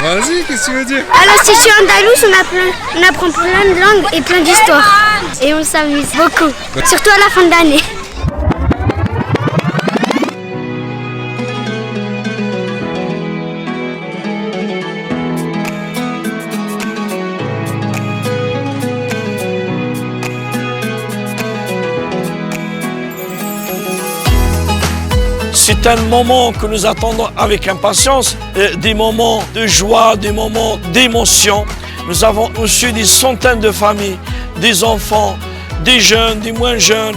Vas-y, qu'est-ce que tu veux dire? À l'Institut Andalous, on apprend plein de langues et plein d'histoires. Et on s'amuse beaucoup, surtout à la fin de l'année. C'est un moment que nous attendons avec impatience, des moments de joie, des moments d'émotion. Nous avons reçu des centaines de familles, des enfants, des jeunes, des moins jeunes,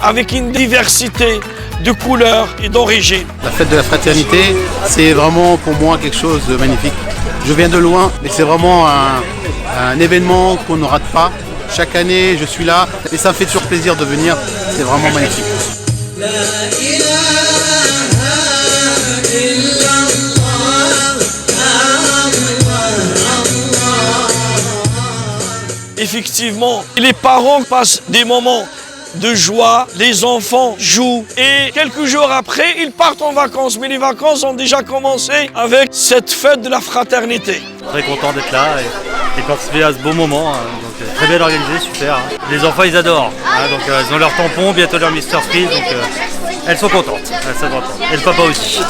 avec une diversité de couleurs et d'origines. La fête de la fraternité, c'est vraiment pour moi quelque chose de magnifique. Je viens de loin, mais c'est vraiment un événement qu'on ne rate pas. Chaque année, je suis là et ça me fait toujours plaisir de venir. C'est vraiment magnifique. Effectivement, les parents passent des moments de joie, les enfants jouent et quelques jours après, ils partent en vacances. Mais les vacances ont déjà commencé avec cette fête de la fraternité. Très content d'être là et participer à ce beau moment. Donc, très bien organisé, super. Les enfants, ils adorent. Donc, ils ont leur tampon, bientôt leur Mr. Speed. Donc, elles sont contentes. Et le papa aussi.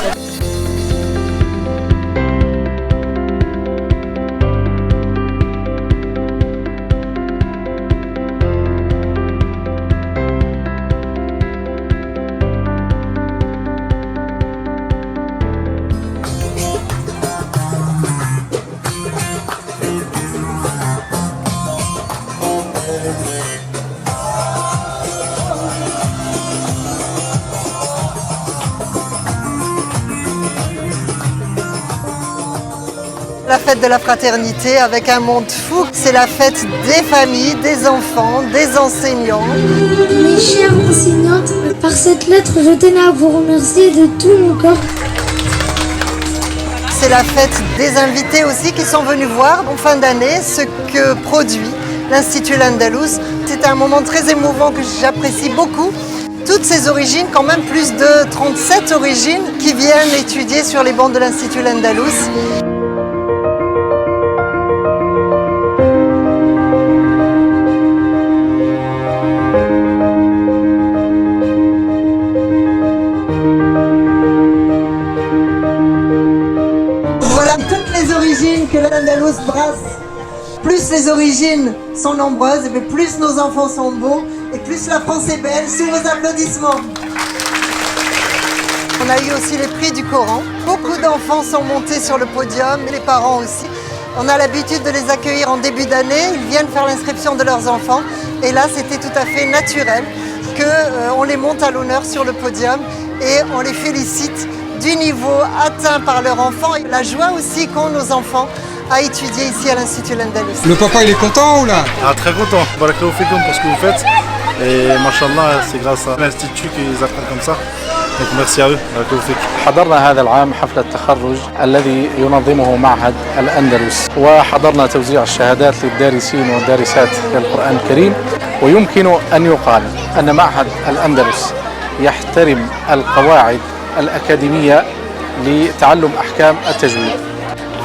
La fête de la fraternité avec un monde fou, c'est la fête des familles, des enfants, des enseignants. Mes chères enseignantes, par cette lettre, je tenais à vous remercier de tout mon cœur. C'est la fête des invités aussi qui sont venus voir en fin d'année ce que produit l'Institut Andalous. C'est un moment très émouvant que j'apprécie beaucoup. Toutes ces origines, quand même plus de 37 origines qui viennent étudier sur les bancs de l'Institut Andalous. Voilà toutes les origines que l'Andalous brasse. Plus les origines sont nombreuses, et plus nos enfants sont beaux, et plus la France est belle. Sous vos applaudissements. On a eu aussi les prix du Coran. Beaucoup d'enfants sont montés sur le podium, et les parents aussi. On a l'habitude de les accueillir en début d'année. Ils viennent faire l'inscription de leurs enfants. Et là, c'était tout à fait naturel qu'on les monte à l'honneur sur le podium et on les félicite du niveau atteint par leur enfant et la joie aussi qu'ont nos enfants à étudier ici à l'Institut Andalous. Le papa, il est content ou là? Très content. Barakallahu fikoum pour ce que vous faites. Et machallah, c'est grâce à l'Institut qu'ils apprennent comme ça. Donc merci à eux. Barakallahu fik. حضرنا هذا العام حفل التخرج الذي ينظمه معهد الأندلس وحضرنا توزيع الشهادات للدارسين والدارسات للقرآن الكريم ويمكن أن يقال أن معهد الأندلس يحترم القواعد الأكاديمية لتعلم أحكام التجويد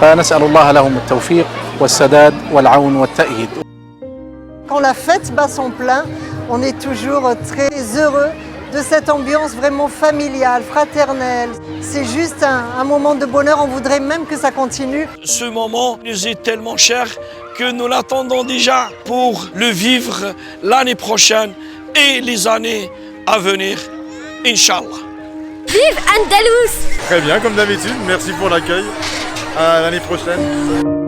فنسأل الله لهم التوفيق والسداد والعون والتأييد. Quand la fête bat son plein, on est toujours très heureux de cette ambiance vraiment familiale, fraternelle. C'est juste un moment de bonheur, on voudrait même que ça continue. Ce moment nous est tellement cher que nous l'attendons déjà pour le vivre l'année prochaine et les années à venir, Inch'Allah. Vive Andalous! Très bien, comme d'habitude. Merci pour l'accueil. À l'année prochaine.